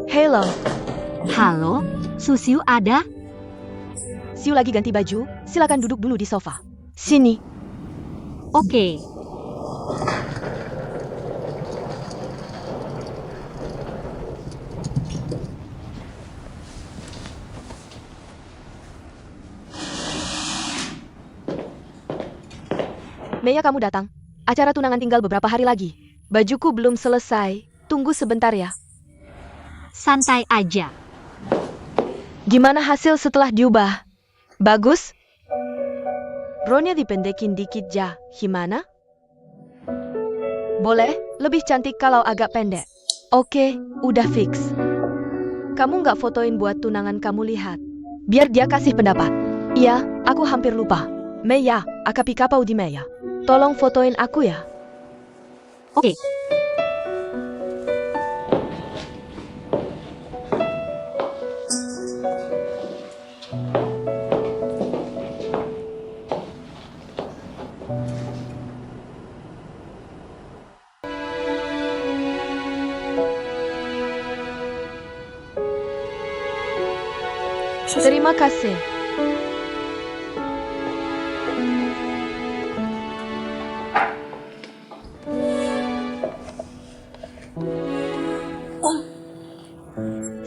Hello, Halo, Susiu ada? Siu lagi ganti baju, silakan duduk dulu di sofa. Sini. Oke. Meya, kamu datang. Acara tunangan tinggal beberapa hari lagi. Bajuku belum selesai. Tunggu sebentar ya. Santai aja. Gimana hasil setelah diubah? Bagus? Bronya dipendekin dikit ya, gimana? Boleh, lebih cantik kalau agak pendek. Oke, udah fix. Kamu nggak fotoin buat tunangan kamu lihat. Biar dia kasih pendapat. Iya, aku hampir lupa. Meya, akapikapau di Meya. Tolong fotoin aku ya. Oke. Terima kasih.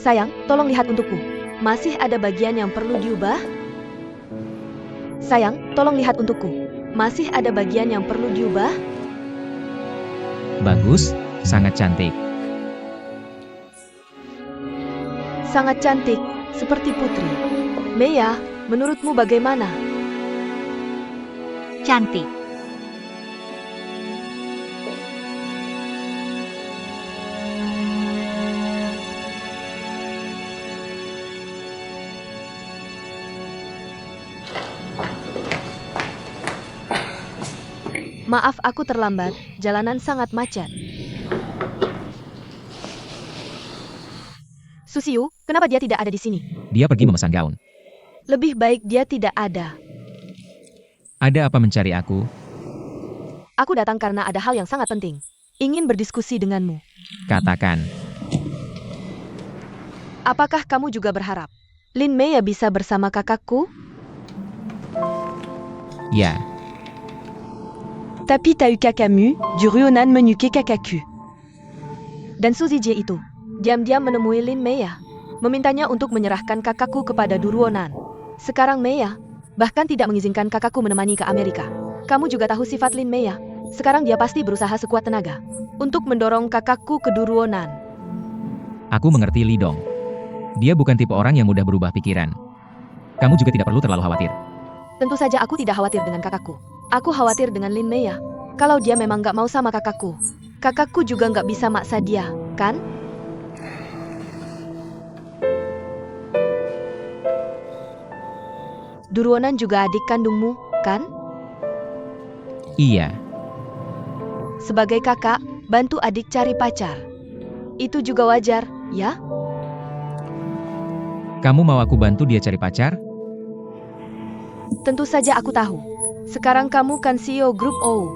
Sayang, tolong lihat untukku. Masih ada bagian yang perlu diubah? Sayang, tolong lihat untukku. Masih ada bagian yang perlu diubah? Bagus, sangat cantik. Sangat cantik, seperti putri. Meya, menurutmu bagaimana? Cantik. Maaf aku terlambat, jalanan sangat macet. Susiu, kenapa dia tidak ada di sini? Dia pergi memesan gaun. Lebih baik dia tidak ada. Ada apa mencari aku? Aku datang karena ada hal yang sangat penting. Ingin berdiskusi denganmu. Katakan. Apakah kamu juga berharap Lin Meya bisa bersama kakakku? Ya, Tapi Tau Kakamu, du Ruonan menyukai kakakku. Dan Suzy J itu, diam-diam menemui Lin Meya, memintanya untuk menyerahkan kakakku kepada Duruonan. Sekarang Meya, bahkan tidak mengizinkan kakakku menemani ke Amerika. Kamu juga tahu sifat Lin Meya. Sekarang dia pasti berusaha sekuat tenaga untuk mendorong kakakku ke Duruonan. aku mengerti Lidong. Dia bukan tipe orang yang mudah berubah pikiran. Kamu juga tidak perlu terlalu khawatir. Tentu saja aku tidak khawatir dengan kakakku. Aku khawatir dengan Lin Meya. Kalau dia memang nggak mau sama kakakku, kakakku juga nggak bisa maksa dia, kan? Duruonan juga adik kandungmu, kan? Iya, Sebagai kakak, bantu adik cari pacar. Itu juga wajar, ya? kamu mau aku bantu dia cari pacar? Tentu saja aku tahu. Sekarang kamu kan CEO grup O.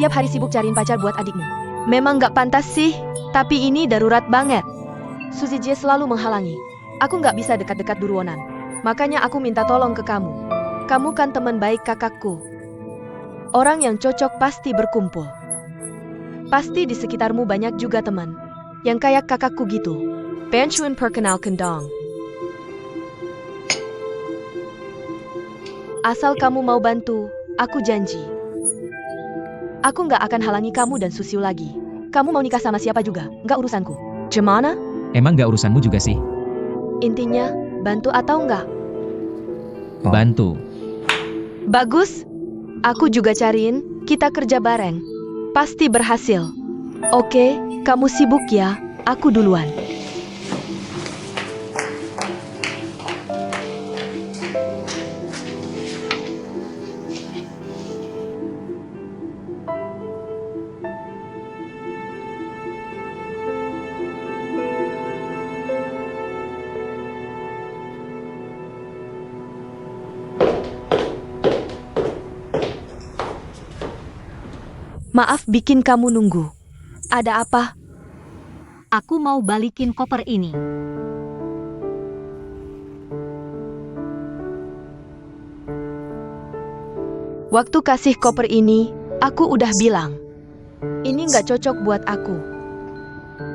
Tiap hari sibuk cariin pacar buat adikmu. Memang nggak pantas sih, tapi ini darurat banget. Suzy J selalu menghalangi. Aku nggak bisa dekat-dekat Duruonan. Makanya aku minta tolong ke kamu. Kamu kan teman baik kakakku. Orang yang cocok pasti berkumpul. Pasti di sekitarmu banyak juga teman yang kayak kakakku gitu. Pensiun perkenalkan dong. Asal kamu mau bantu, aku janji. Aku nggak akan halangi kamu dan Susiu lagi. Kamu mau nikah sama siapa juga, nggak urusanku. Gimana? Emang gak urusanmu juga sih? Intinya, bantu atau nggak? Bantu. Bagus. Aku juga cariin, kita kerja bareng. Pasti berhasil. Oke, kamu sibuk ya, aku duluan. Maaf bikin kamu nunggu. Ada apa? Aku mau balikin koper ini. Waktu kasih koper ini, aku udah bilang. Ini nggak cocok buat aku.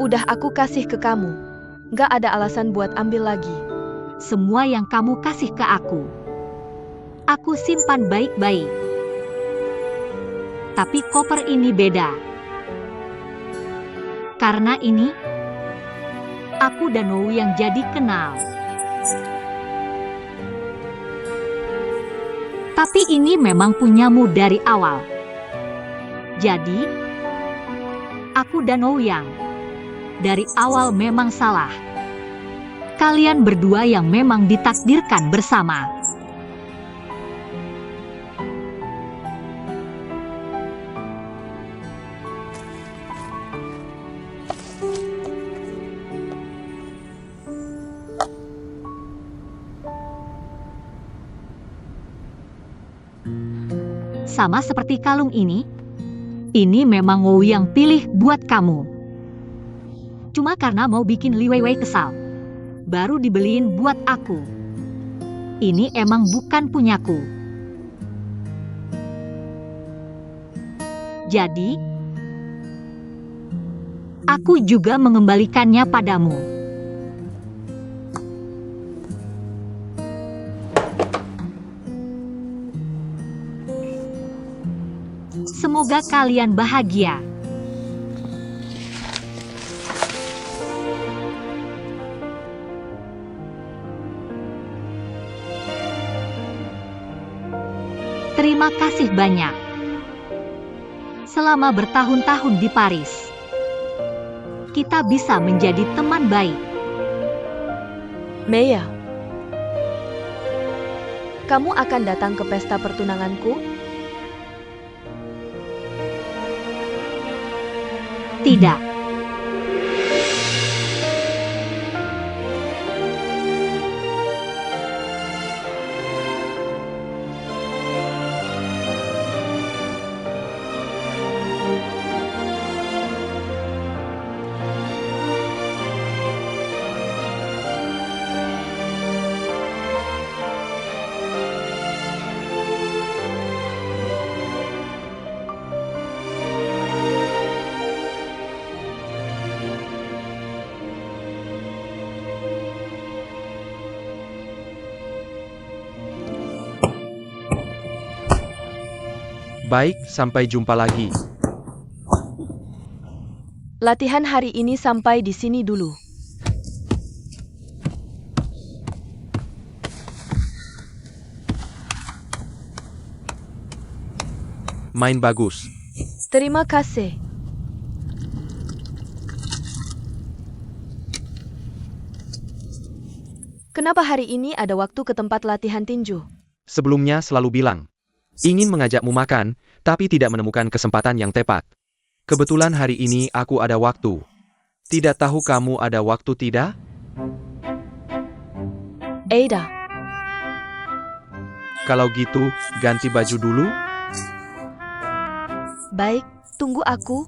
Udah aku kasih ke kamu. Nggak ada alasan buat ambil lagi. Semua yang kamu kasih ke aku simpan baik-baik. Tapi koper ini beda. Karena ini, aku dan Owi yang jadi kenal. Tapi ini memang punyamu dari awal. Jadi, aku dan Ouyang dari awal memang salah. Kalian berdua yang memang ditakdirkan bersama. Sama seperti kalung ini memang Ouyang pilih buat kamu. Cuma karena mau bikin Li Weiwei kesal, baru dibeliin buat aku. Ini emang bukan punyaku. Jadi, aku juga mengembalikannya padamu. Semoga kalian bahagia. Terima kasih banyak. Selama bertahun-tahun di Paris, kita bisa menjadi teman baik. Maya, kamu akan datang ke pesta pertunanganku? Tidak. Baik, sampai jumpa lagi. Latihan hari ini sampai di sini dulu. Main bagus. Terima kasih. Kenapa hari ini ada waktu ke tempat latihan tinju? Sebelumnya selalu bilang, ingin mengajakmu makan, tapi tidak menemukan kesempatan yang tepat. Kebetulan hari ini aku ada waktu. Tidak tahu kamu ada waktu tidak? Ada. Kalau gitu, ganti baju dulu. Baik, tunggu aku.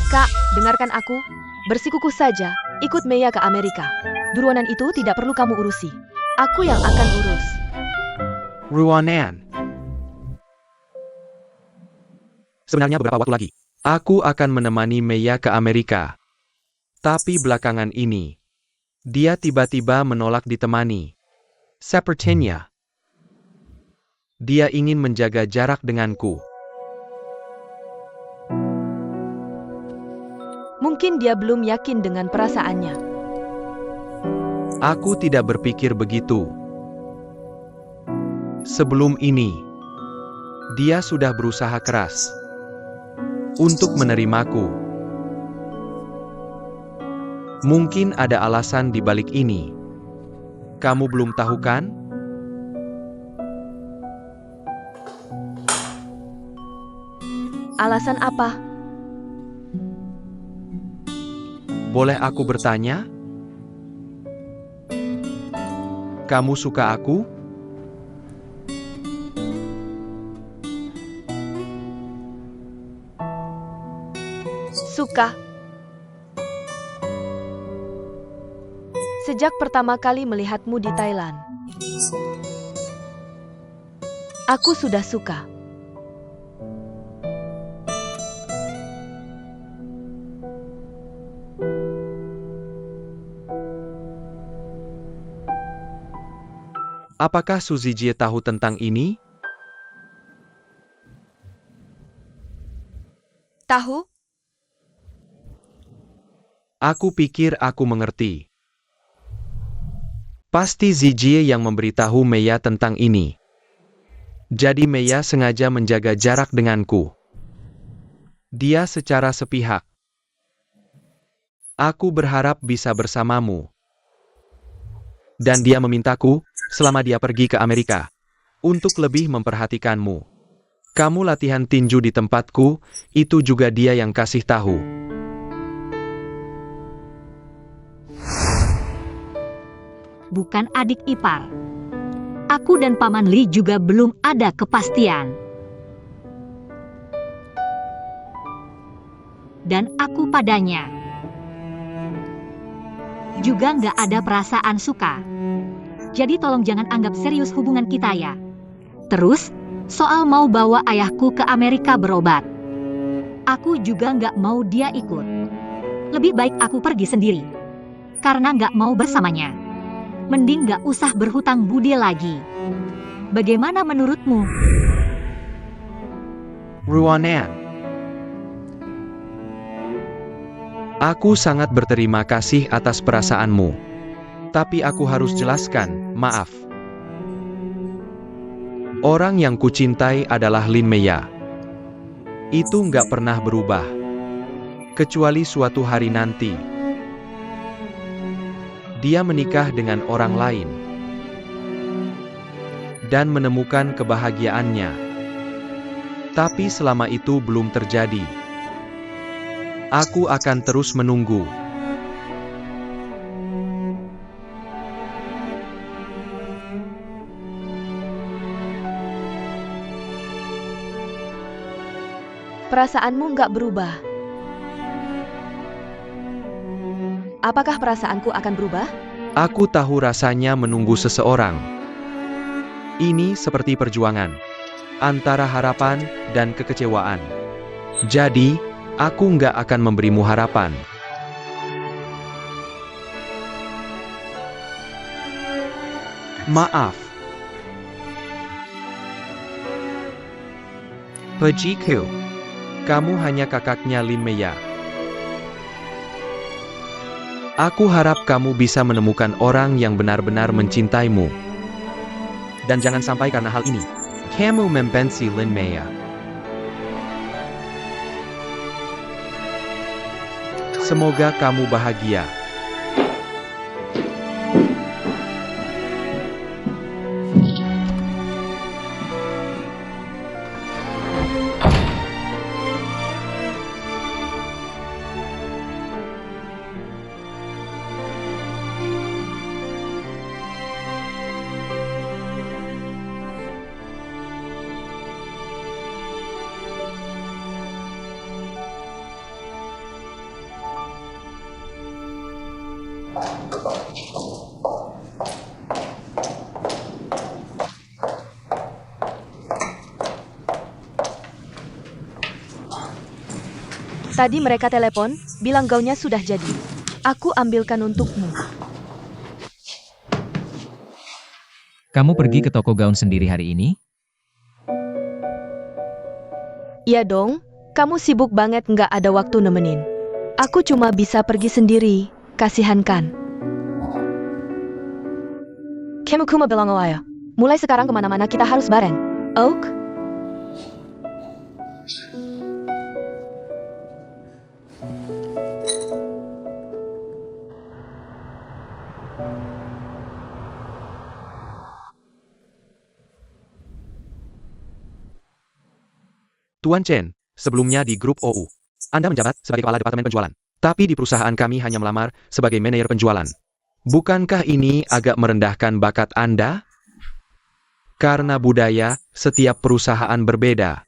Kak, dengarkan aku. Bersikukuh saja, ikut Maya ke Amerika. Durwanan itu tidak perlu kamu urusi. Aku yang akan urus. Ruanan. Sebenarnya beberapa waktu lagi, aku akan menemani Maya ke Amerika. Tapi belakangan ini, dia tiba-tiba menolak ditemani. Sepertinya, dia ingin menjaga jarak denganku. Mungkin dia belum yakin dengan perasaannya. Aku tidak berpikir begitu. Sebelum ini, dia sudah berusaha keras untuk menerimaku. Mungkin ada alasan di balik ini. Kamu belum tahu kan? Alasan apa? Boleh aku bertanya? Kamu suka aku? Suka. Sejak pertama kali melihatmu di Thailand, aku sudah suka. Apakah Suzy Jie tahu tentang ini? Tahu? Aku pikir aku mengerti. Pasti Zijie yang memberitahu Meya tentang ini. Jadi Meya sengaja menjaga jarak denganku. Dia secara sepihak. Aku berharap bisa bersamamu. Dan dia memintaku, selama dia pergi ke Amerika, untuk lebih memperhatikanmu. Kamu latihan tinju di tempatku, itu juga dia yang kasih tahu. Bukan adik ipar. Aku dan Paman Li juga belum ada kepastian. Dan aku padanya juga nggak ada perasaan suka. Jadi tolong jangan anggap serius hubungan kita ya. Terus, soal mau bawa ayahku ke Amerika berobat. Aku juga nggak mau dia ikut. Lebih baik aku pergi sendiri. Karena nggak mau bersamanya. Mending nggak usah berhutang budi lagi. Bagaimana menurutmu? Ruanan. Aku sangat berterima kasih atas perasaanmu. Tapi aku harus jelaskan, maaf. Orang yang kucintai adalah Lin Meya. Itu nggak pernah berubah. Kecuali suatu hari nanti. Dia menikah dengan orang lain. Dan menemukan kebahagiaannya. Tapi selama itu belum terjadi. Aku akan terus menunggu. Perasaanmu nggak berubah. Apakah perasaanku akan berubah? Aku tahu rasanya menunggu seseorang. Ini seperti perjuangan antara harapan dan kekecewaan. Jadi, aku nggak akan memberimu harapan. Maaf. Pejiku, kamu hanya kakaknya Lin Meya. Aku harap kamu bisa menemukan orang yang benar-benar mencintaimu. Dan jangan sampai karena hal ini, kamu membenci Lin Meya. Semoga kamu bahagia. Tadi mereka telepon, bilang gaunnya sudah jadi. Aku ambilkan untukmu. Kamu pergi ke toko gaun sendiri hari ini? Iya dong, kamu sibuk banget nggak ada waktu nemenin. Aku cuma bisa pergi sendiri, kasihan kan? Kamu kuma bilang ya. Mulai sekarang kemana-mana kita harus bareng. Oak? Tuan Chen, sebelumnya di grup OU. Anda menjabat sebagai kepala departemen penjualan. Tapi di perusahaan kami hanya melamar sebagai manajer penjualan. Bukankah ini agak merendahkan bakat Anda? Karena budaya, setiap perusahaan berbeda.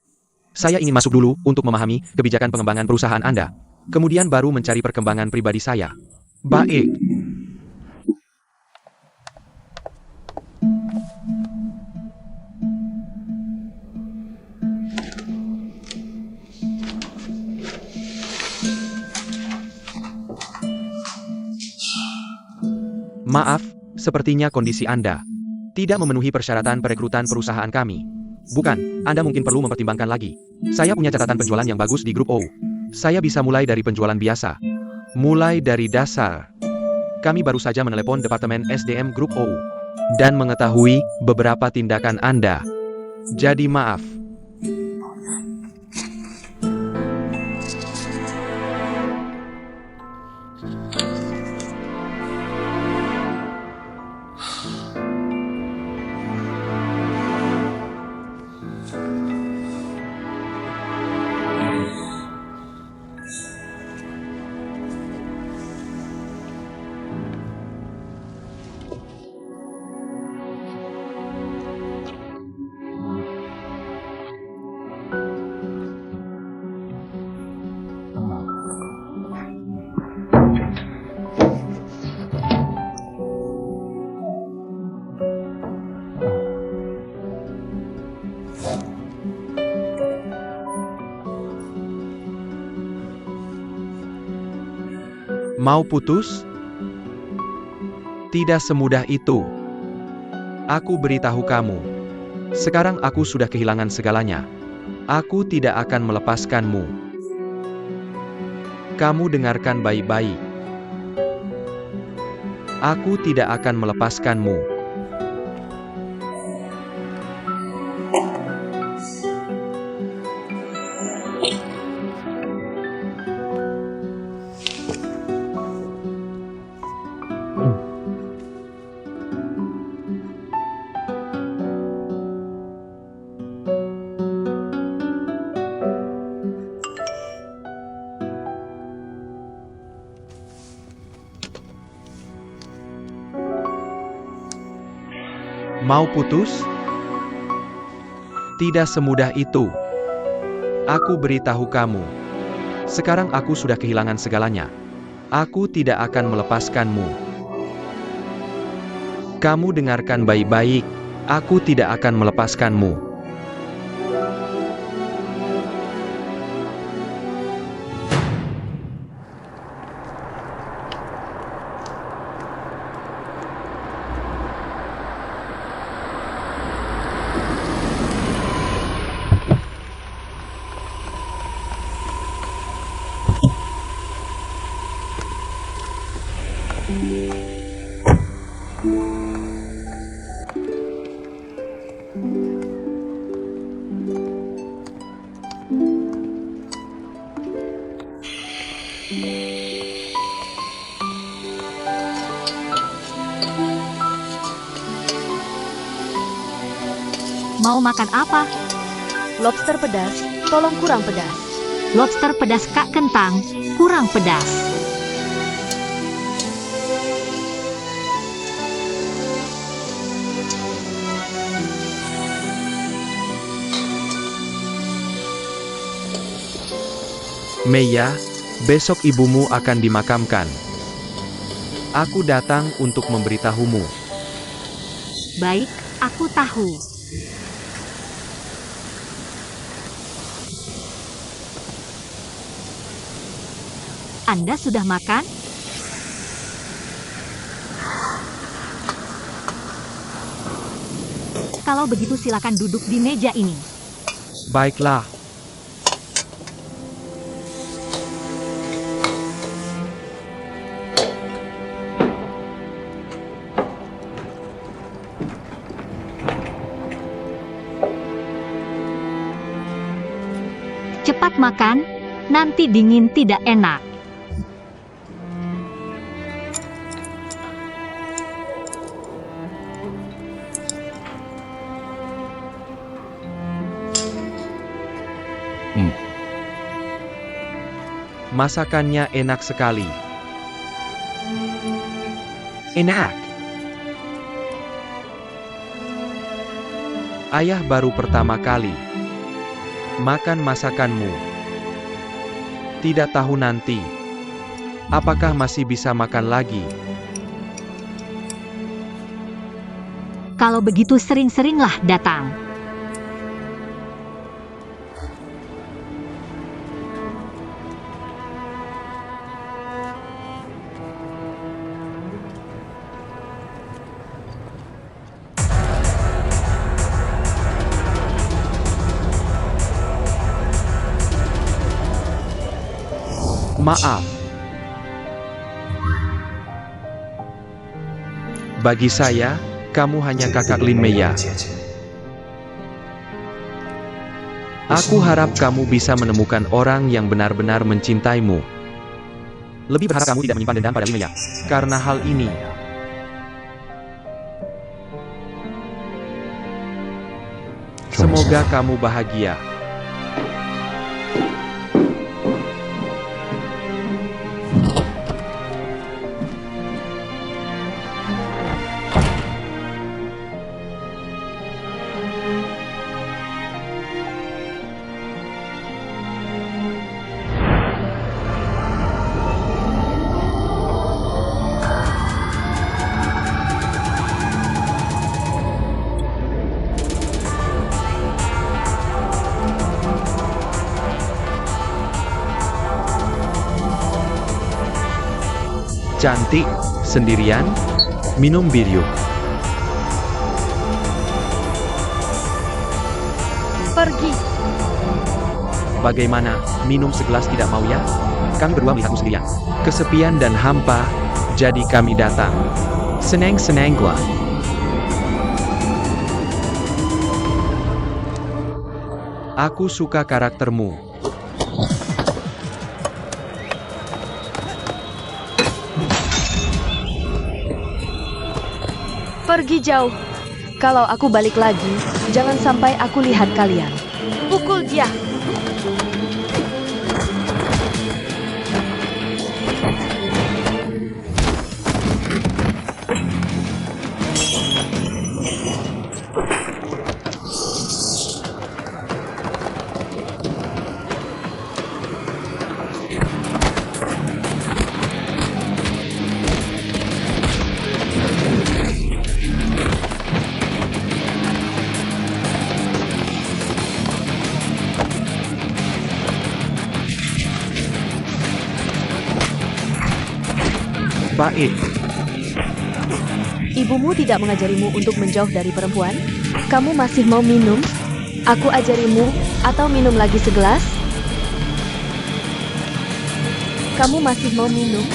Saya ingin masuk dulu untuk memahami kebijakan pengembangan perusahaan Anda. Kemudian baru mencari perkembangan pribadi saya. Baik. Maaf, sepertinya kondisi Anda tidak memenuhi persyaratan perekrutan perusahaan kami. Bukan, Anda mungkin perlu mempertimbangkan lagi. Saya punya catatan penjualan yang bagus di grup O. Saya bisa mulai dari penjualan biasa. Mulai dari dasar. Kami baru saja menelepon Departemen SDM Grup O dan mengetahui beberapa tindakan Anda. Jadi maaf. Mau putus? Tidak semudah itu. Aku beritahu kamu. Sekarang aku sudah kehilangan segalanya. Aku tidak akan melepaskanmu. Kamu dengarkan baik-baik. Aku tidak akan melepaskanmu. Mau putus? Tidak semudah itu. Aku beritahu kamu. Sekarang aku sudah kehilangan segalanya. Aku tidak akan melepaskanmu. Kamu dengarkan baik-baik. Aku tidak akan melepaskanmu. Mau makan apa? Lobster pedas, tolong kurang pedas. Lobster pedas Kak Kentang, kurang pedas. Meya, besok ibumu akan dimakamkan. Aku datang untuk memberitahumu. Baik, aku tahu. Anda sudah makan? Kalau begitu silakan duduk di meja ini. Baiklah. Cepat makan, nanti dingin tidak enak. Masakannya enak sekali. Enak. Ayah baru pertama kali makan masakanmu. Tidak tahu nanti apakah masih bisa makan lagi. Kalau begitu sering-seringlah datang. Maaf. Bagi saya, kamu hanya kakak Lin Meya. Aku harap kamu bisa menemukan orang yang benar-benar mencintaimu. Lebih berharap kamu tidak menyimpan dendam pada Lin Meya. Karena hal ini, semoga kamu bahagia. Cantik, sendirian, minum bir yuk. Pergi. Bagaimana, minum segelas tidak mau ya? Kami berdua melihatmu sendirian. Kesepian dan hampa, jadi kami datang. Senang-senang gua. Aku suka karaktermu. Pergi jauh. Kalau aku balik lagi, jangan sampai aku lihat kalian. Pukul dia. Baik. Ibumu tidak mengajarimu untuk menjauh dari perempuan? Kamu masih mau minum? Aku ajarimu, atau minum lagi segelas? Kamu masih mau minum?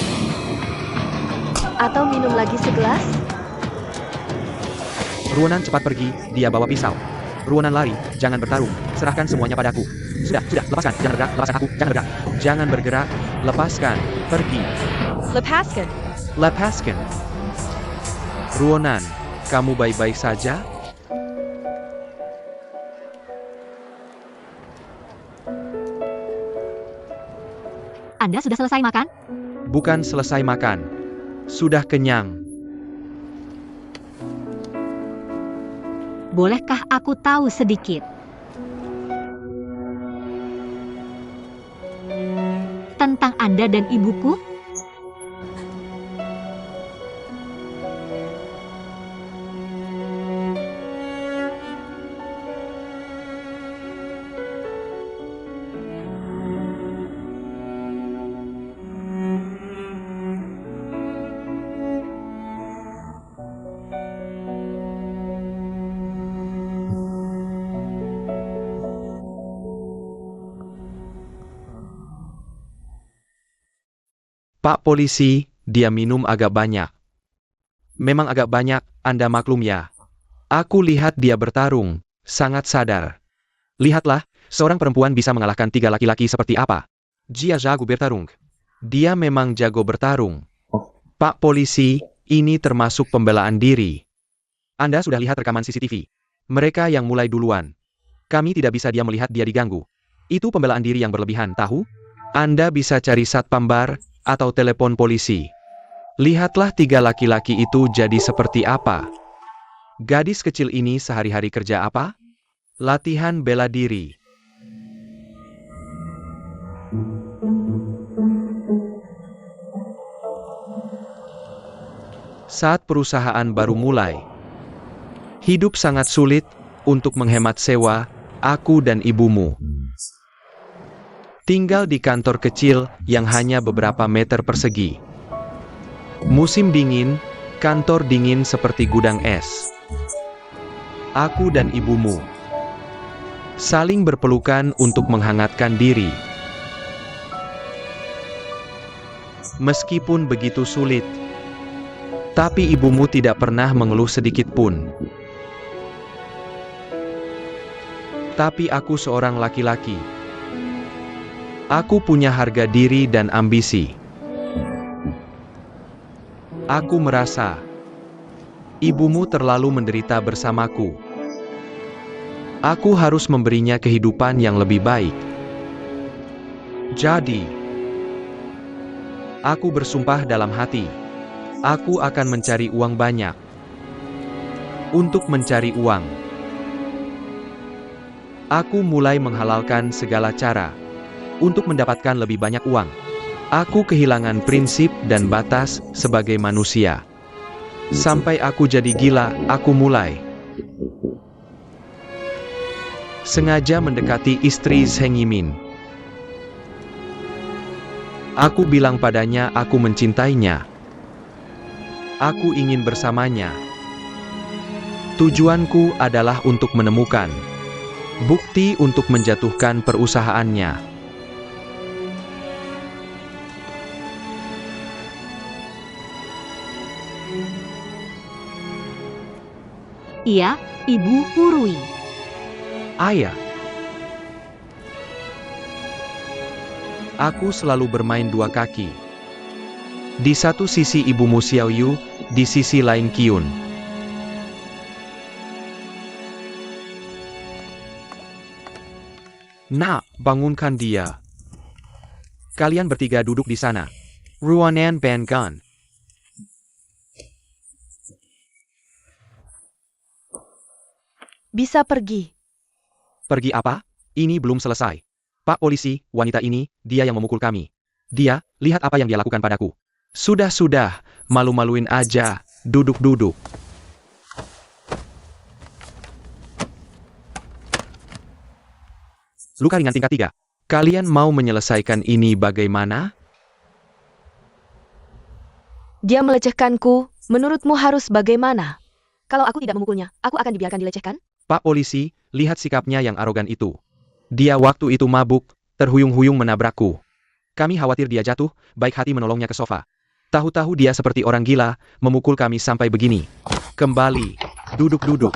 Atau minum lagi segelas? Ruonan cepat pergi, dia bawa pisau. Ruonan lari, jangan bertarung, serahkan semuanya padaku. Sudah, lepaskan, jangan bergerak, lepaskan aku, jangan bergerak. Jangan bergerak, lepaskan, pergi. Lepaskan. Lepaskan. Ruonan, kamu baik-baik saja? Anda sudah selesai makan? Bukan selesai makan. Sudah kenyang. Bolehkah aku tahu sedikit? Tentang Anda dan ibuku? Pak polisi, dia minum agak banyak. Memang agak banyak, Anda maklum ya. Aku lihat dia bertarung, sangat sadar. Lihatlah, seorang perempuan bisa mengalahkan 3 laki-laki seperti apa. Dia jago bertarung. Dia memang jago bertarung. Pak polisi, ini termasuk pembelaan diri. Anda sudah lihat rekaman CCTV. Mereka yang mulai duluan. Kami tidak bisa dia melihat dia diganggu. Itu pembelaan diri yang berlebihan, tahu? Anda bisa cari satpam bar atau telepon polisi. Lihatlah 3 laki-laki itu jadi seperti apa. Gadis kecil ini sehari-hari kerja apa? Latihan bela diri. Saat perusahaan baru mulai, hidup sangat sulit untuk menghemat sewa, aku dan ibumu. Tinggal di kantor kecil yang hanya beberapa meter persegi. Musim dingin, kantor dingin seperti gudang es. Aku dan ibumu saling berpelukan untuk menghangatkan diri. Meskipun begitu sulit, tapi ibumu tidak pernah mengeluh sedikit pun. Tapi aku seorang laki-laki. Aku punya harga diri dan ambisi. Aku merasa ibumu terlalu menderita bersamaku. Aku harus memberinya kehidupan yang lebih baik. Jadi, aku bersumpah dalam hati, aku akan mencari uang banyak. Untuk mencari uang, aku mulai menghalalkan segala cara untuk mendapatkan lebih banyak uang. Aku kehilangan prinsip dan batas sebagai manusia. Sampai aku jadi gila, aku mulai sengaja mendekati istri Zheng Yimin. Aku bilang padanya aku mencintainya. Aku ingin bersamanya. Tujuanku adalah untuk menemukan bukti untuk menjatuhkan perusahaannya. Iya, Ibu Hurui. Ayah. Aku selalu bermain dua kaki. Di satu sisi ibumu Xiaoyu, di sisi lain Qiyun. Nak, bangunkan dia. Kalian bertiga duduk di sana. Ruanan Bangan. Bisa pergi. Pergi apa? Ini belum selesai. Pak polisi, wanita ini, dia yang memukul kami. Dia, lihat apa yang dia lakukan padaku. Sudah, malu-maluin aja, duduk-duduk. Luka ringan tingkat 3. Kalian mau menyelesaikan ini bagaimana? Dia melecehkanku, menurutmu harus bagaimana? Kalau aku tidak memukulnya, aku akan dibiarkan dilecehkan? Pak polisi, lihat sikapnya yang arogan itu. Dia waktu itu mabuk, terhuyung-huyung menabrakku. Kami khawatir dia jatuh, baik hati menolongnya ke sofa. Tahu-tahu dia seperti orang gila, memukul kami sampai begini. Kembali, duduk-duduk.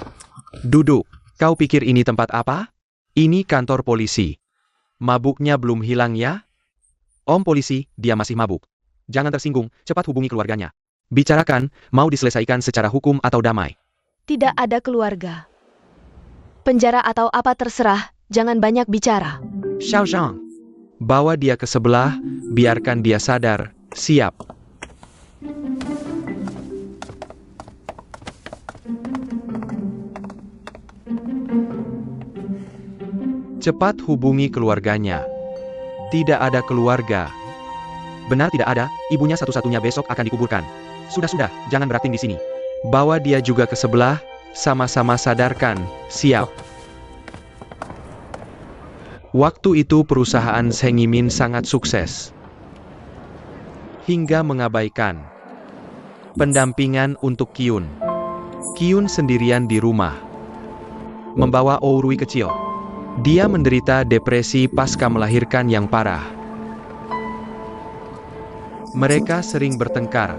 Duduk, kau pikir ini tempat apa? Ini kantor polisi. Mabuknya belum hilang ya? Om polisi, dia masih mabuk. Jangan tersinggung, cepat hubungi keluarganya. Bicarakan, mau diselesaikan secara hukum atau damai. Tidak ada keluarga. Penjara atau apa terserah, jangan banyak bicara. Xiao Zhang, bawa dia ke sebelah, biarkan dia sadar. Siap. Cepat hubungi keluarganya. Tidak ada keluarga. Benar tidak ada, ibunya satu-satunya besok akan dikuburkan. Sudah, jangan berakting di sini. Bawa dia juga ke sebelah, sama-sama sadarkan. Siap. Waktu itu perusahaan Zheng Yimin sangat sukses. Hingga mengabaikan pendampingan untuk Qiyun. Qiyun sendirian di rumah. Membawa Ourui kecil. Dia menderita depresi pasca melahirkan yang parah. Mereka sering bertengkar.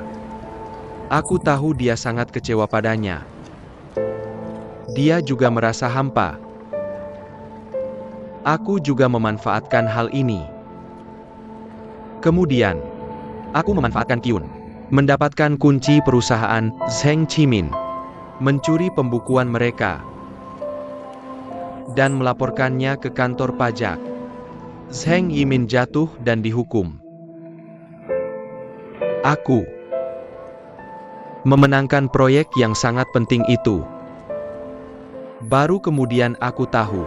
Aku tahu dia sangat kecewa padanya. Dia juga merasa hampa. Aku juga memanfaatkan hal ini. Kemudian, aku memanfaatkan Qiyun. Mendapatkan kunci perusahaan Zheng Yimin. Mencuri pembukuan mereka. Dan melaporkannya ke kantor pajak. Zheng Yimin jatuh dan dihukum. Aku memenangkan proyek yang sangat penting itu. Baru kemudian aku tahu,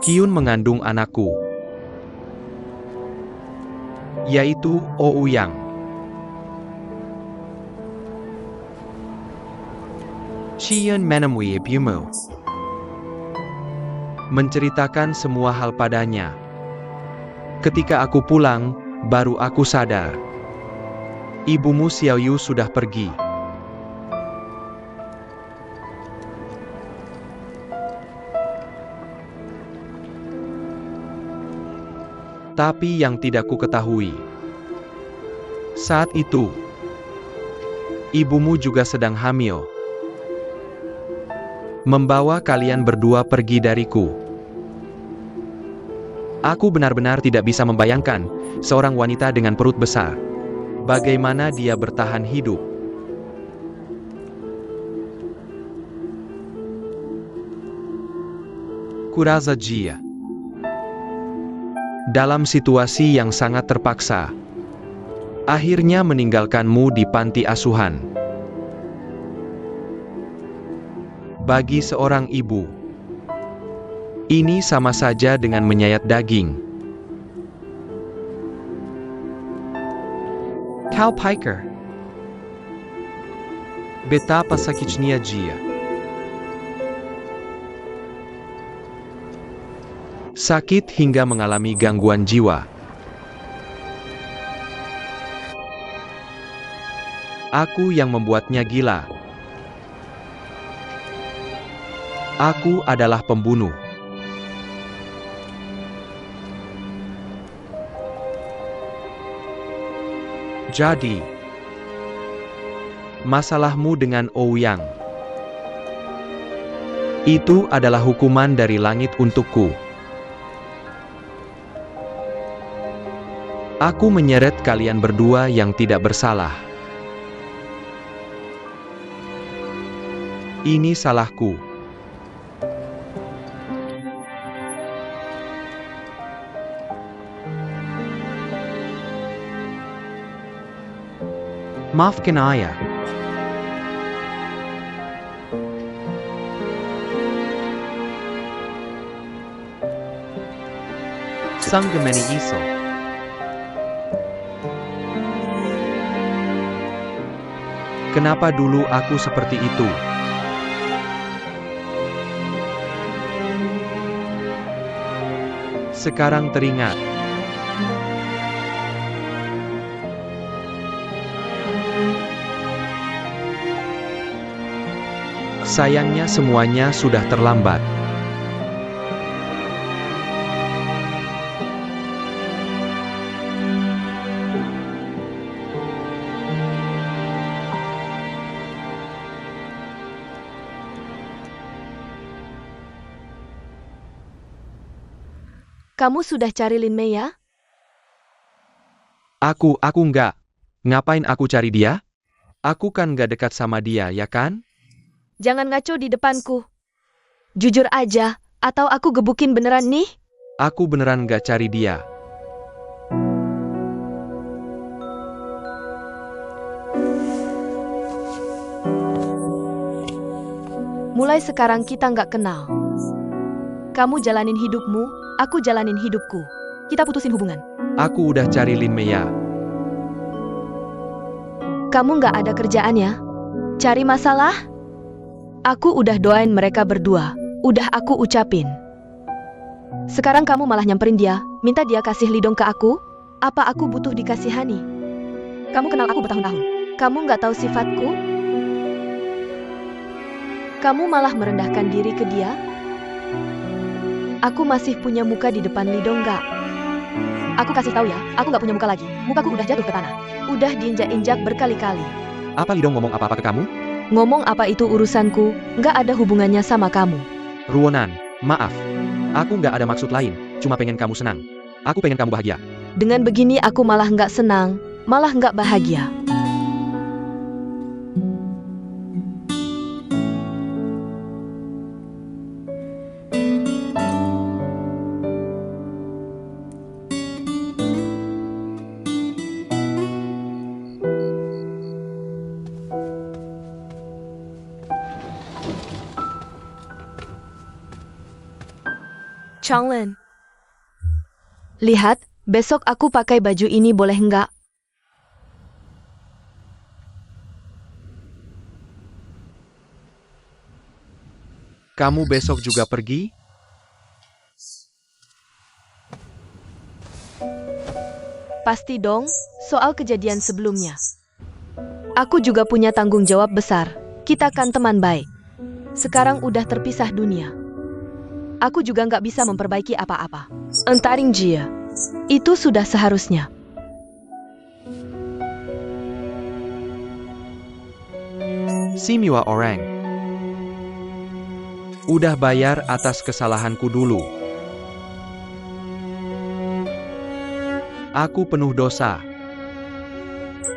Qiyun mengandung anakku, yaitu Ouyang. Qiyun menemui ibumu, menceritakan semua hal padanya. Ketika aku pulang, baru aku sadar, ibumu Xiaoyu sudah pergi. Tapi yang tidak ku ketahui, saat itu, ibumu juga sedang hamil, membawa kalian berdua pergi dariku. Aku benar-benar tidak bisa membayangkan seorang wanita dengan perut besar. Bagaimana dia bertahan hidup? Kurasa Jia. Dalam situasi yang sangat terpaksa, akhirnya meninggalkanmu di panti asuhan. Bagi seorang ibu, ini sama saja dengan menyayat daging. Kau Piker, betapa sakitnya Jia. Sakit hingga mengalami gangguan jiwa. Aku yang membuatnya gila. Aku adalah pembunuh. Jadi, masalahmu dengan Ouyang itu adalah hukuman dari langit untukku. Aku menyeret kalian berdua yang tidak bersalah. Ini salahku. Maafkan ayah. Sang Gemeni Iso. Kenapa dulu aku seperti itu? Sekarang teringat. Sayangnya semuanya sudah terlambat. Kamu sudah cari Lin Mei ya? Aku enggak. Ngapain aku cari dia? Aku kan gak dekat sama dia, ya kan? Jangan ngaco di depanku. Jujur aja, atau aku gebukin beneran nih? Aku beneran gak cari dia. Mulai sekarang kita nggak kenal. Kamu jalanin hidupmu, aku jalanin hidupku. Kita putusin hubungan. Aku udah cari Lin Mei ya. Kamu nggak ada kerjaan ya? Cari masalah? Aku udah doain mereka berdua. Udah aku ucapin. Sekarang kamu malah nyamperin dia, minta dia kasih lidong ke aku? Apa aku butuh dikasihani? Kamu kenal aku bertahun-tahun. Kamu nggak tahu sifatku? Kamu malah merendahkan diri ke dia? Aku masih punya muka di depan lidong nggak? Aku kasih tahu ya, aku nggak punya muka lagi. Mukaku udah jatuh ke tanah. Udah diinjak-injak berkali-kali. Apa Lidong ngomong apa-apa ke kamu? Ngomong apa itu urusanku, nggak ada hubungannya sama kamu. Ruonan, maaf. Aku nggak ada maksud lain, cuma pengen kamu senang. Aku pengen kamu bahagia. Dengan begini aku malah nggak senang, malah nggak bahagia. Changlin. Lihat, besok aku pakai baju ini boleh enggak? Kamu besok juga pergi? Pasti dong, soal kejadian sebelumnya. Aku juga punya tanggung jawab besar. Kita kan teman baik. Sekarang udah terpisah dunia. Aku juga nggak bisa memperbaiki apa-apa. Entaring Jia. Itu sudah seharusnya. Simiwa orang. Udah bayar atas kesalahanku dulu. Aku penuh dosa.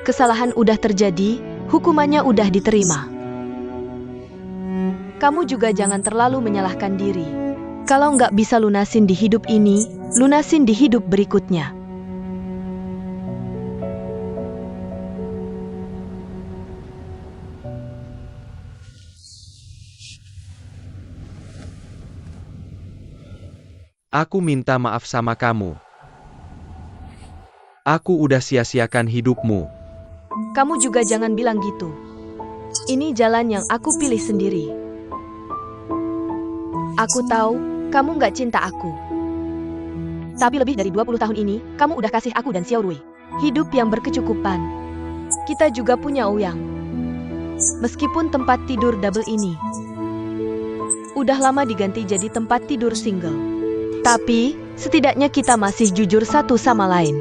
Kesalahan udah terjadi, hukumannya udah diterima. Kamu juga jangan terlalu menyalahkan diri. Kalau nggak bisa lunasin di hidup ini, lunasin di hidup berikutnya. Aku minta maaf sama kamu. Aku udah sia-siakan hidupmu. Kamu juga jangan bilang gitu. Ini jalan yang aku pilih sendiri. Aku tahu, kamu nggak cinta aku. Tapi lebih dari 20 tahun ini, kamu udah kasih aku dan Xiao Rui hidup yang berkecukupan. Kita juga punya Ouyang. Meskipun tempat tidur double ini udah lama diganti jadi tempat tidur single. Tapi, setidaknya kita masih jujur satu sama lain.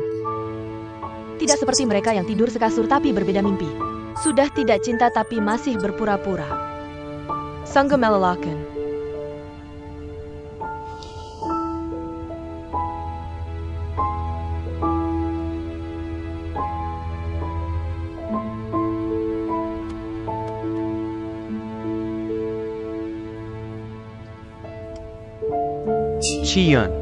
Tidak seperti mereka yang tidur sekasur tapi berbeda mimpi. Sudah tidak cinta tapi masih berpura-pura. Sangga melelahkan. Chian.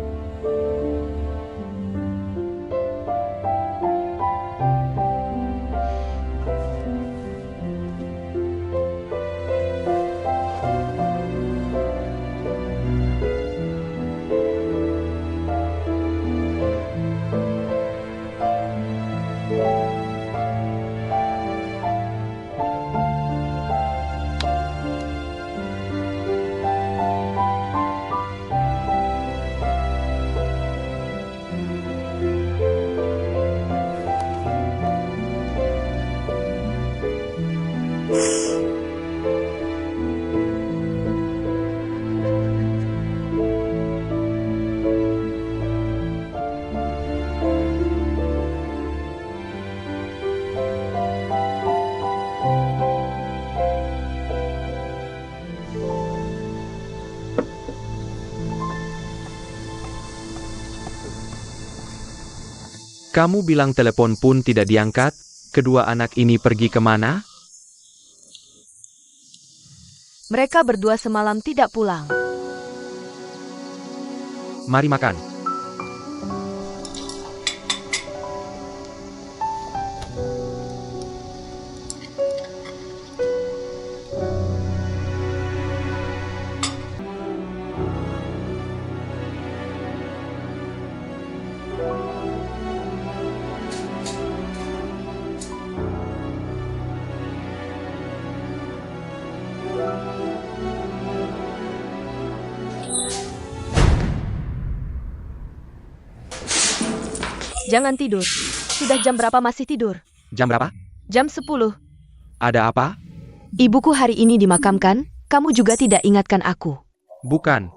Kamu bilang telepon pun tidak diangkat, kedua anak ini pergi kemana? Mereka berdua semalam tidak pulang. Mari makan. Jangan tidur. Sudah jam berapa masih tidur? Jam berapa? Jam 10. Ada apa? Ibuku hari ini dimakamkan, kamu juga tidak ingatkan aku. Bukan.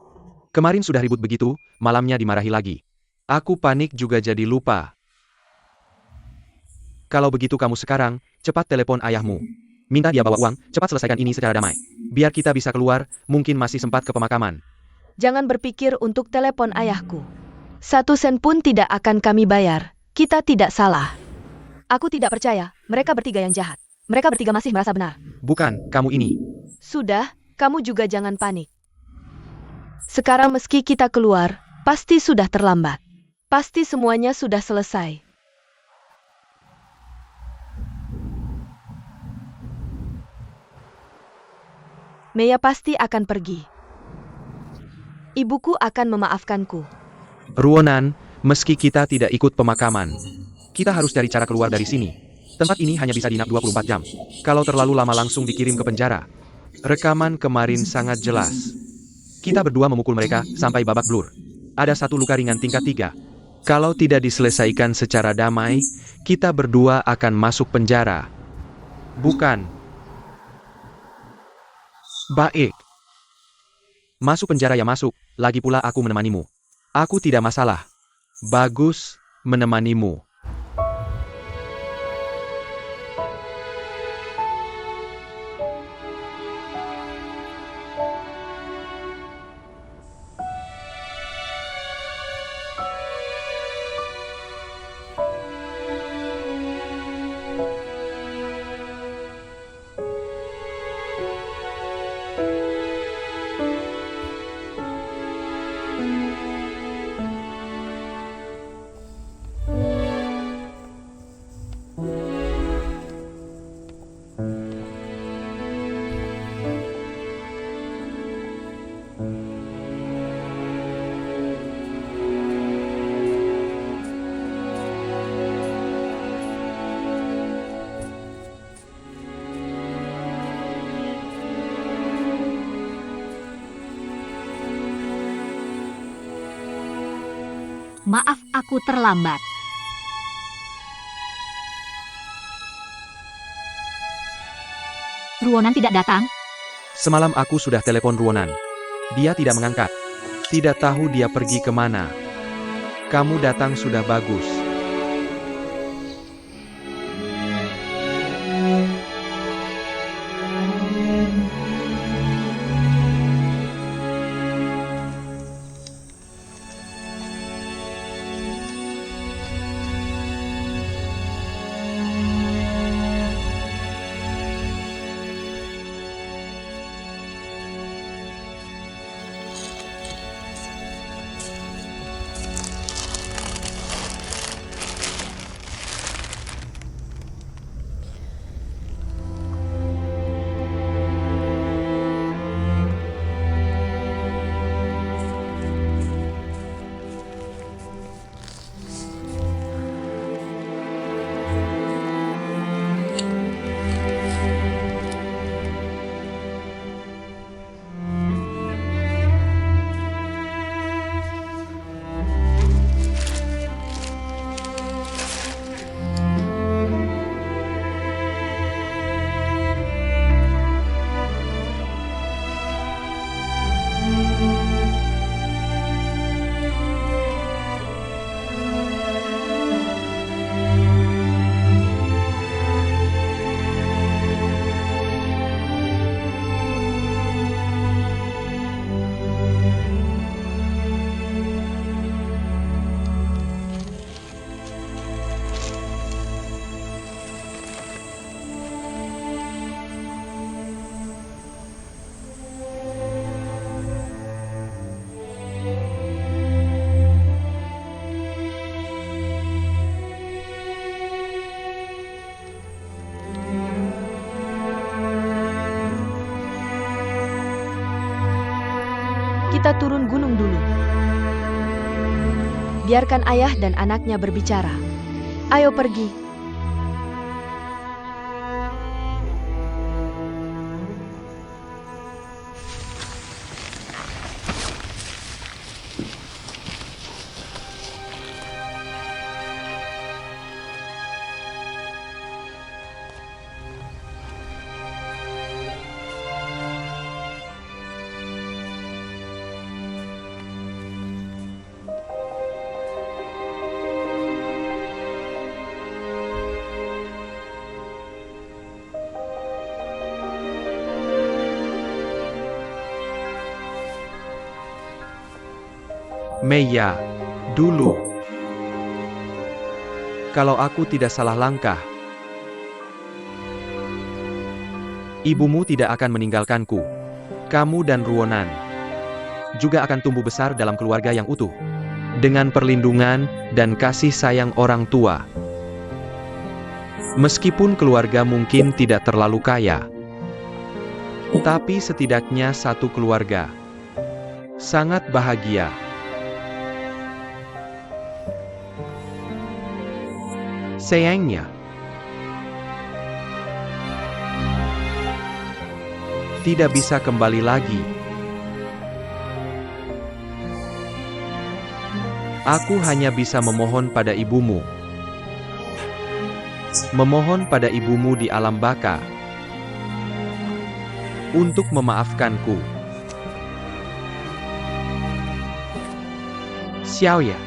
Kemarin sudah ribut begitu, malamnya dimarahi lagi. Aku panik juga jadi lupa. Kalau begitu kamu sekarang, cepat telepon ayahmu. Minta dia bawa uang, cepat selesaikan ini secara damai. Biar kita bisa keluar, mungkin masih sempat ke pemakaman. Jangan berpikir untuk telepon ayahku. 1 sen pun tidak akan kami bayar. Kita tidak salah. Aku tidak percaya, mereka bertiga yang jahat. Mereka bertiga masih merasa benar. Bukan, kamu ini. Sudah, kamu juga jangan panik. Sekarang meski kita keluar, pasti sudah terlambat. Pasti semuanya sudah selesai. Meia pasti akan pergi. Ibuku akan memaafkanku. Ruonan, meski kita tidak ikut pemakaman, kita harus cari cara keluar dari sini. Tempat ini hanya bisa dinap 24 jam. Kalau terlalu lama langsung dikirim ke penjara. Rekaman kemarin sangat jelas. Kita berdua memukul mereka sampai babak belur. Ada satu luka ringan tingkat 3. Kalau tidak diselesaikan secara damai, kita berdua akan masuk penjara. Bukan. Baik. Masuk penjara ya masuk, lagi pula aku menemanimu. Aku tidak masalah. Bagus, menemanimu. Maaf aku terlambat. Ruonan tidak datang? Semalam aku sudah telepon Ruonan. Dia tidak mengangkat. Tidak tahu dia pergi kemana. Kamu datang sudah bagus. Kita turun gunung dulu. Biarkan ayah dan anaknya berbicara. Ayo pergi. Meiya, dulu. Kalau aku tidak salah langkah, ibumu tidak akan meninggalkanku. Kamu dan Ruonan juga akan tumbuh besar dalam keluarga yang utuh, dengan perlindungan dan kasih sayang orang tua. Meskipun keluarga mungkin tidak terlalu kaya, tapi setidaknya satu keluarga. Sangat bahagia. Sayangnya, tidak bisa kembali lagi. Aku hanya bisa memohon pada ibumu. Memohon pada ibumu di alam baka untuk memaafkanku. Xiaoya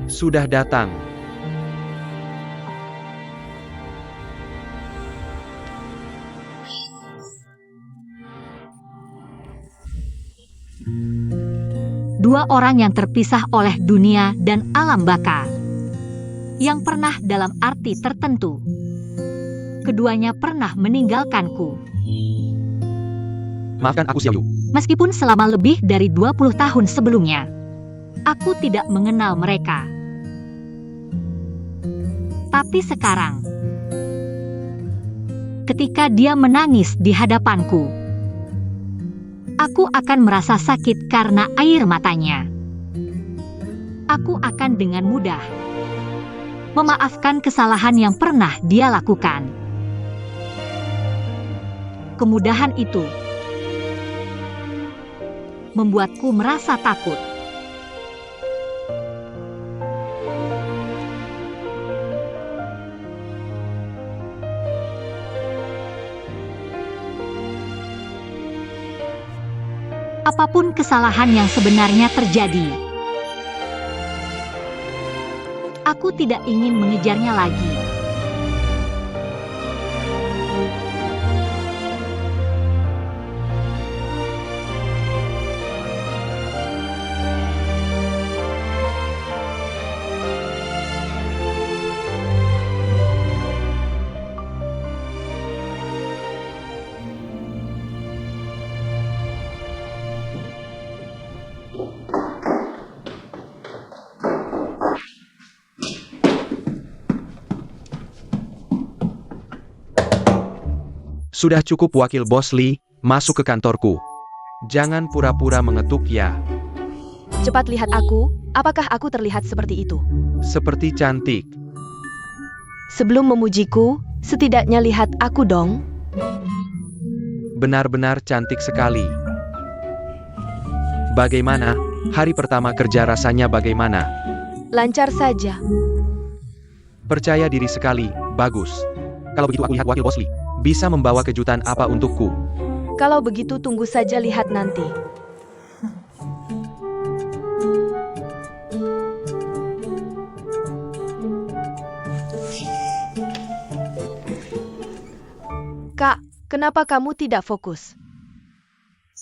sudah datang. Dua orang yang terpisah oleh dunia dan alam baka, yang pernah dalam arti tertentu. Keduanya pernah meninggalkanku. Maafkan aku, Xiaoyu. Meskipun selama lebih dari 20 tahun sebelumnya, aku tidak mengenal mereka. Tapi sekarang, ketika dia menangis di hadapanku, aku akan merasa sakit karena air matanya. Aku akan dengan mudah memaafkan kesalahan yang pernah dia lakukan. Kemudahan itu membuatku merasa takut. Apapun kesalahan yang sebenarnya terjadi, aku tidak ingin mengejarnya lagi. Sudah cukup wakil bos Lee, masuk ke kantorku. Jangan pura-pura mengetuk ya. Cepat lihat aku, apakah aku terlihat seperti itu? Seperti cantik. Sebelum memujiku, setidaknya lihat aku dong. Benar-benar cantik sekali. Bagaimana? Hari pertama kerja rasanya bagaimana? Lancar saja. Percaya diri sekali, bagus. Kalau begitu aku lihat wakil bos Lee. Bisa membawa kejutan apa untukku? Kalau begitu tunggu saja lihat nanti. Kak, kenapa kamu tidak fokus?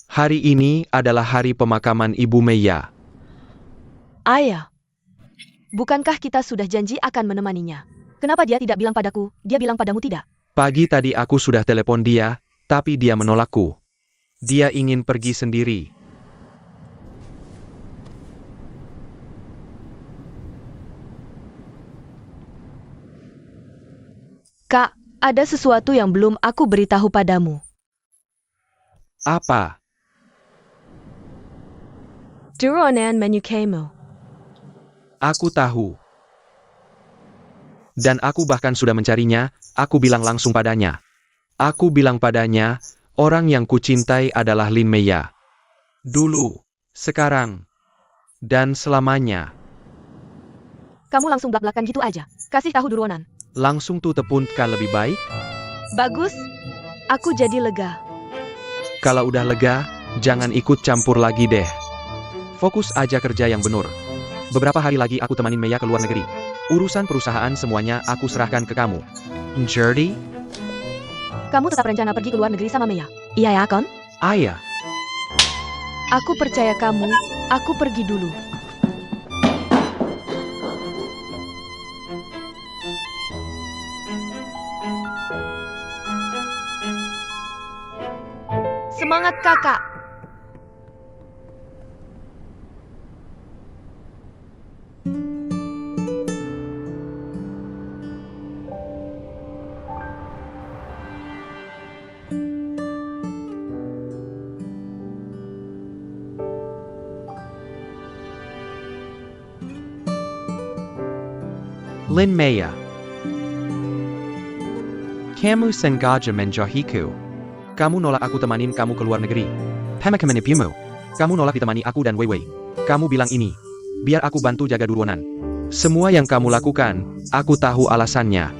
Hari ini adalah hari pemakaman Ibu Meiya. Ayah, bukankah kita sudah janji akan menemaninya? Kenapa dia tidak bilang padaku, dia bilang padamu tidak? Pagi tadi aku sudah telepon dia, tapi dia menolakku. Dia ingin pergi sendiri. Kak, ada sesuatu yang belum aku beritahu padamu. Apa? Duronan menu kamu. Aku tahu. Dan aku bahkan sudah mencarinya, aku bilang langsung padanya. Aku bilang padanya, orang yang kucintai adalah Lin Meiya. Dulu, sekarang, dan selamanya. Kamu langsung belak-belakan gitu aja. Kasih tahu Duronan. Langsung tuh tepunkan lebih baik. Bagus, aku jadi lega. Kalau udah lega, jangan ikut campur lagi deh. Fokus aja kerja yang benar. Beberapa hari lagi aku temanin Meiya ke luar negeri. Urusan perusahaan semuanya aku serahkan ke kamu. Jadi, Kamu tetap rencana pergi ke luar negeri sama Meiya? Iya ya, Kon? ayah, Aku percaya kamu, aku pergi dulu. Semangat kakak! Lin Maya. Kamu sengaja menjauhiku. Kamu nolak aku temanin kamu ke luar negeri. Pemakai menipumu. Kamu nolak ditemani aku dan Wei Wei. Kamu bilang ini, biar aku bantu jaga Durwonan. Semua yang kamu lakukan, aku tahu alasannya.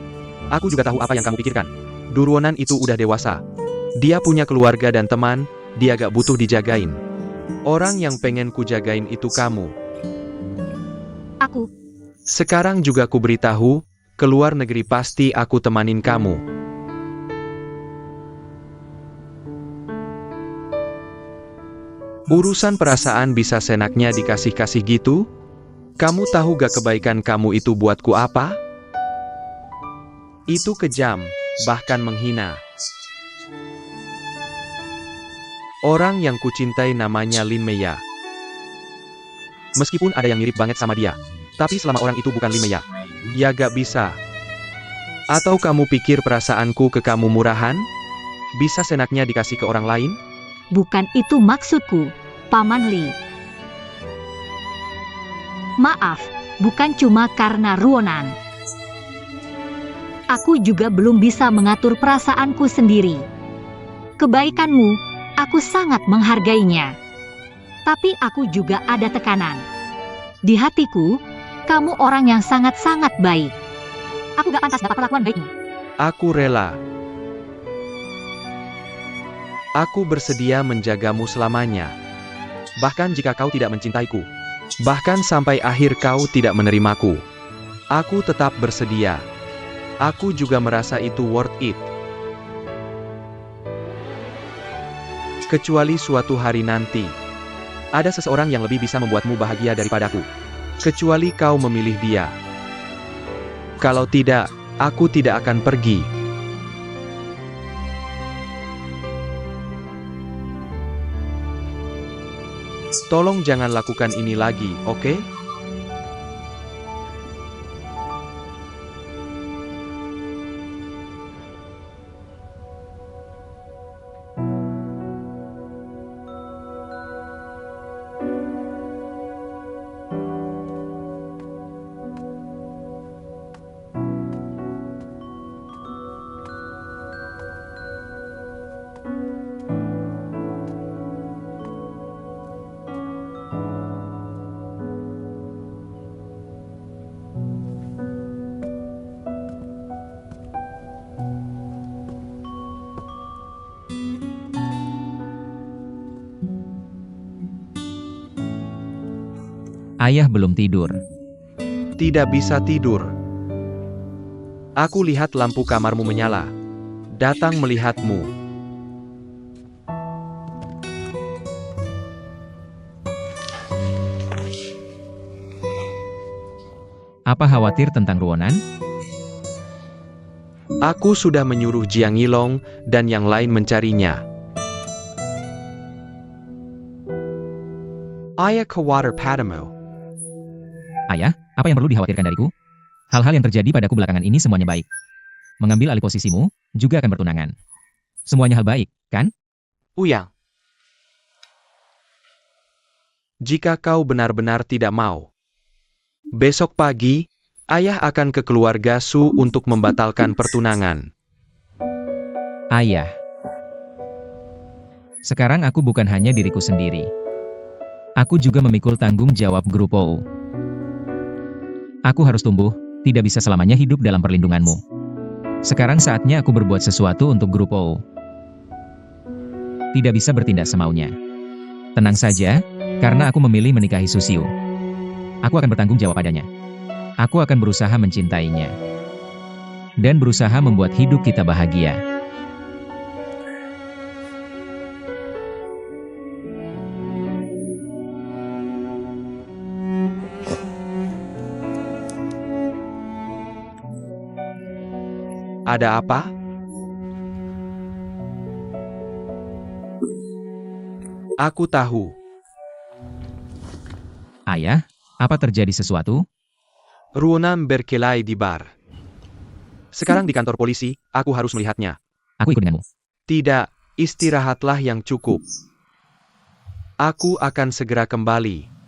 Aku juga tahu apa yang kamu pikirkan. Durwonan itu udah dewasa. Dia punya keluarga dan teman, dia gak butuh dijagain. Orang yang pengen ku jagain itu kamu. Aku, Sekarang juga ku beritahu, ke luar negeri pasti aku temanin kamu. Urusan perasaan bisa senaknya dikasih-kasih gitu? Kamu tahu gak kebaikan kamu itu buatku apa? Itu kejam, bahkan menghina. Orang yang kucintai namanya Lin Maya. Meskipun ada yang mirip banget sama dia, tapi selama orang itu bukan Lin Maya, ya gak bisa. Atau kamu pikir perasaanku ke kamu murahan? Bisa senaknya dikasih ke orang lain? bukan itu maksudku, Paman Li. Maaf, bukan cuma karena Ruonan. Aku juga belum bisa mengatur perasaanku sendiri. Kebaikanmu, aku sangat menghargainya. Tapi aku juga ada tekanan. Di hatiku, kamu orang yang sangat-sangat baik. Aku gak pantas dapat perlakuan baikmu. Aku rela. Aku bersedia menjagamu selamanya. Bahkan jika kau tidak mencintaiku. Bahkan sampai akhir kau tidak menerimaku. Aku tetap bersedia. Aku juga merasa itu worth it. Kecuali suatu hari nanti, ada seseorang yang lebih bisa membuatmu bahagia daripadaku. Kecuali kau memilih dia. Kalau tidak, aku tidak akan pergi. Tolong jangan lakukan ini lagi, oke? Ayah belum tidur. Tidak bisa tidur. Aku lihat lampu kamarmu menyala. Datang melihatmu. Apa khawatir tentang Ruonan? Aku sudah menyuruh Jiang Yilong dan yang lain mencarinya. Ayah khawatir padamu. Ayah, apa yang perlu dikhawatirkan dariku? Hal-hal yang terjadi padaku belakangan ini semuanya baik. Mengambil alih posisimu, juga akan bertunangan. Semuanya hal baik, kan? Uyang. Jika kau benar-benar tidak mau, besok pagi, ayah akan ke keluarga Su untuk membatalkan pertunangan. Ayah. Sekarang aku bukan hanya diriku sendiri. Aku juga memikul tanggung jawab grup OU. Aku harus tumbuh, tidak bisa selamanya hidup dalam perlindunganmu. Sekarang saatnya aku berbuat sesuatu untuk grup OU. Tidak bisa bertindak semaunya. Tenang saja, karena aku memilih menikahi Susiu. Aku akan bertanggung jawab padanya. Aku akan berusaha mencintainya. Dan berusaha membuat hidup kita bahagia. Ada apa? Aku tahu. Ayah, apa terjadi sesuatu? Ruonan berkelahi di bar. Sekarang di kantor polisi, aku harus melihatnya. Aku ikut denganmu. Tidak, istirahatlah yang cukup. Aku akan segera kembali.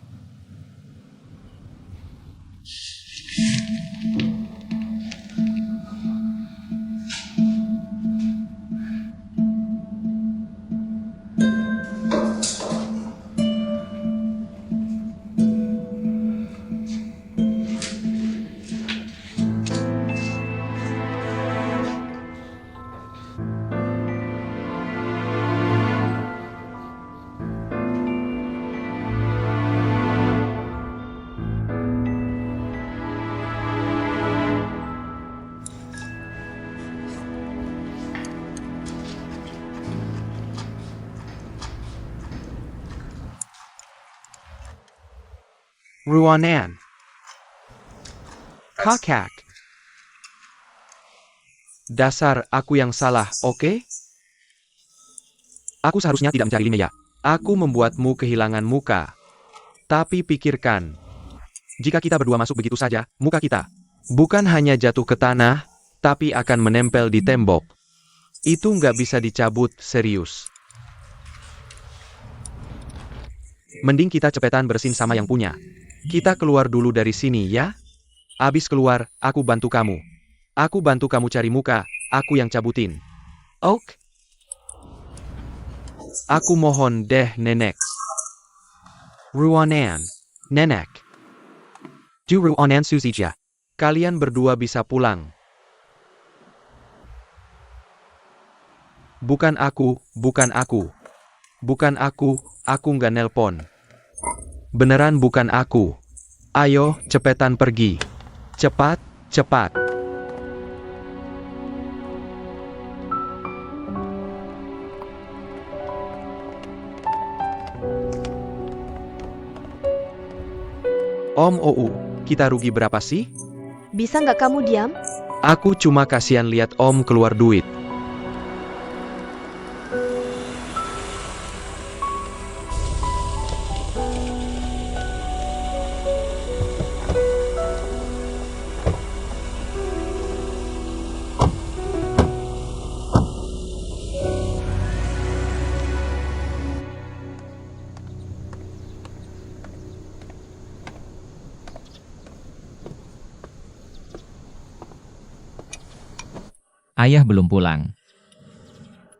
Ruanan. Kakak. Dasar aku yang salah, oke? Aku seharusnya tidak mencari Linnea. Aku membuatmu kehilangan muka. Tapi pikirkan, jika kita berdua masuk begitu saja, muka kita bukan hanya jatuh ke tanah, tapi akan menempel di tembok. Itu nggak bisa dicabut, serius. Mending kita cepetan bersin sama yang punya. Kita keluar dulu dari sini, ya? Abis keluar, aku bantu kamu. Aku bantu kamu cari muka, aku yang cabutin. Ok? Aku mohon deh, nenek. Ruanan, nenek. Du Ruanan Suzija. Kalian berdua bisa pulang. Bukan aku, bukan aku. Bukan aku nggak nelpon. Beneran bukan aku. Ayo, cepetan pergi. Cepat, cepat. Om OU, kita rugi berapa sih? Bisa nggak kamu diam? Aku cuma kasihan lihat Om keluar duit. Ayah belum pulang.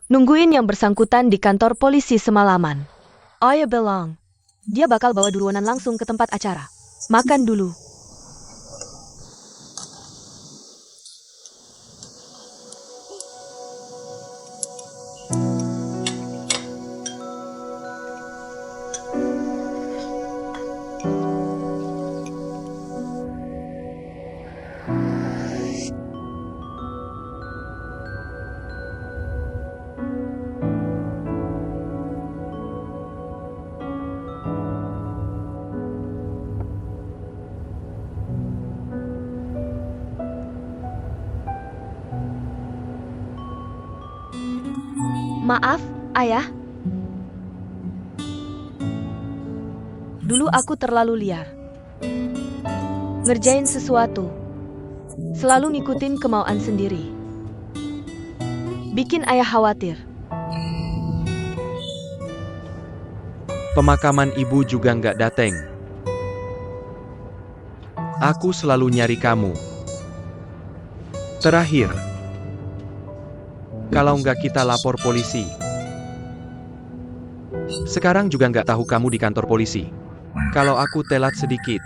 Nungguin yang bersangkutan di kantor polisi semalaman. Ayah bilang, dia bakal bawa Duruanan langsung ke tempat acara. Makan dulu. Maaf, Ayah. Dulu aku terlalu liar. Ngerjain sesuatu. Selalu ngikutin kemauan sendiri. Bikin Ayah khawatir. Pemakaman ibu juga nggak dateng. Aku selalu nyari kamu. Terakhir, kalau nggak kita lapor polisi. Sekarang juga nggak tahu kamu di kantor polisi. Kalau aku telat sedikit,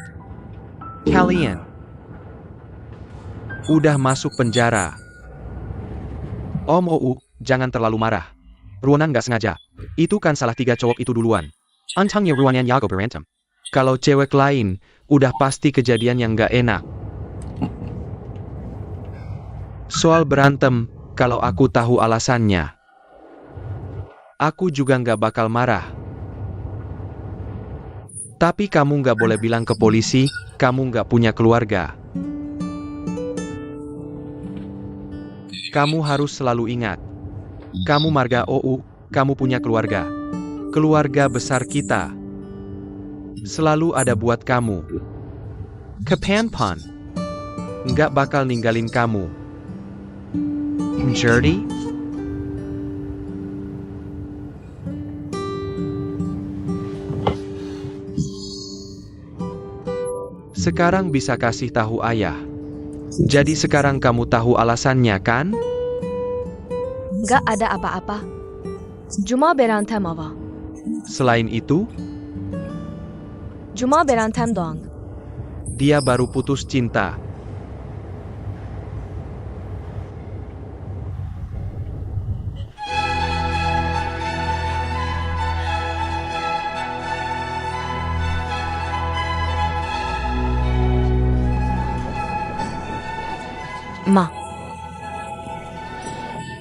kalian udah masuk penjara. Om OU, jangan terlalu marah. Ruanan nggak sengaja. Itu kan salah 3 cowok itu duluan. Antangnya Ruanan Yago berantem. Kalau cewek lain, udah pasti kejadian yang nggak enak. Soal berantem, kalau aku tahu alasannya, aku juga nggak bakal marah. Tapi kamu nggak boleh bilang ke polisi, kamu nggak punya keluarga. Kamu harus selalu ingat, kamu marga OU, kamu punya keluarga. Keluarga besar kita selalu ada buat kamu. Kepanpan nggak bakal ninggalin kamu. Jadi, sekarang bisa kasih tahu ayah. Jadi sekarang kamu tahu alasannya kan? Nggak ada apa-apa. Cuma berantem apa? Selain itu, Cuma berantem doang. dia baru putus cinta. Ma.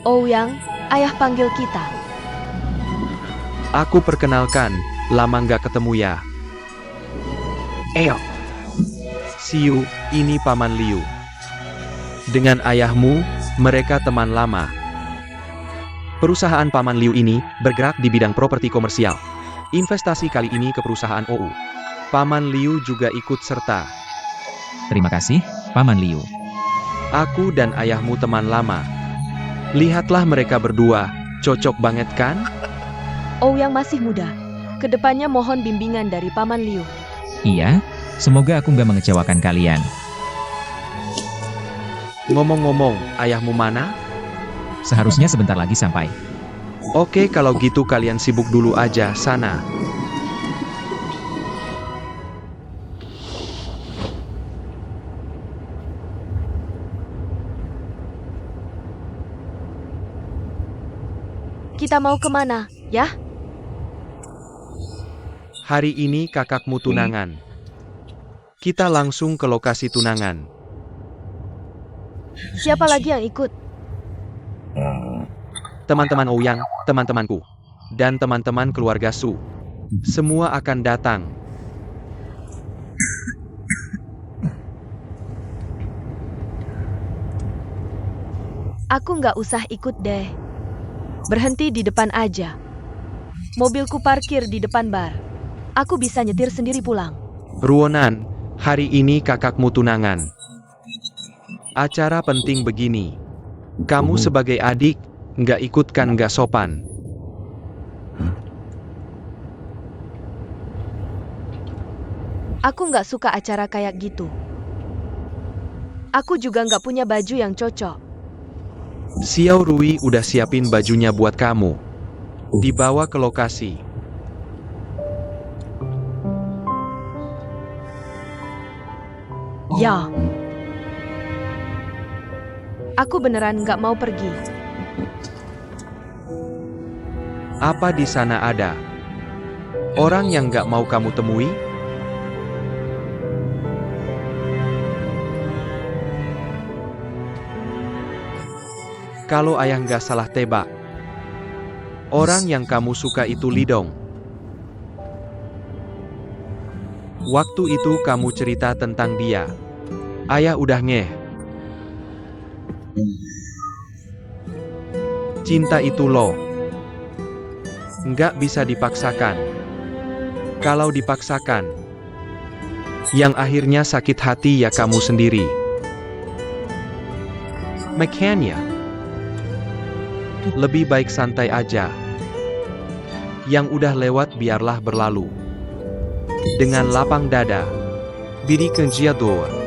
Ouyang, ayah panggil kita. Aku perkenalkan, lama nggak ketemu ya. Siu, ini Paman Liu. Dengan ayahmu, mereka teman lama. Perusahaan Paman Liu ini bergerak di bidang properti komersial. Investasi kali ini ke perusahaan OU. Paman Liu juga ikut serta. Terima kasih, Paman Liu. Aku dan ayahmu teman lama. Lihatlah mereka berdua, cocok banget kan? Oh yang masih muda. Kedepannya mohon bimbingan dari Paman Liu. Iya, semoga aku nggak mengecewakan kalian. Ngomong-ngomong, ayahmu mana? Seharusnya sebentar lagi sampai. Oke, kalau gitu kalian sibuk dulu aja sana. Kita mau kemana, ya? Hari ini kakakmu tunangan. Kita langsung ke lokasi tunangan. Siapa lagi yang ikut? Teman-teman Ouyang, teman-temanku, dan teman-teman keluarga Su. Semua akan datang. Aku nggak usah ikut deh. Berhenti di depan aja. Mobilku parkir di depan bar. Aku bisa nyetir sendiri pulang. Ruonan, hari ini kakakmu tunangan. Acara penting begini. Kamu sebagai adik, nggak ikut kan nggak sopan. Aku nggak suka acara kayak gitu. Aku juga nggak punya baju yang cocok. Xiao Rui udah siapin bajunya buat kamu. Dibawa ke lokasi. Ya. Aku beneran nggak mau pergi. Apa di sana ada orang yang nggak mau kamu temui? Kalau ayah nggak salah tebak, orang yang kamu suka itu Lidong. Waktu itu kamu cerita tentang dia. Ayah udah ngeh. Cinta itu loh, nggak bisa dipaksakan. Kalau dipaksakan, yang akhirnya sakit hati ya kamu sendiri. Makanya, lebih baik santai aja. Yang udah lewat biarlah berlalu. Dengan lapang dada. Biri kenjiador.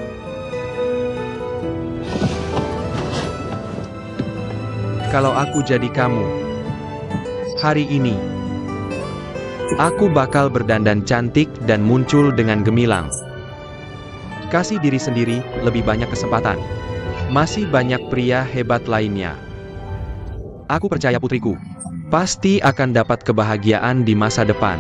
Kalau aku jadi kamu, hari ini, aku bakal berdandan cantik dan muncul dengan gemilang. Kasih diri sendiri lebih banyak kesempatan. Masih banyak pria hebat lainnya. Aku percaya putriku, pasti akan dapat kebahagiaan di masa depan.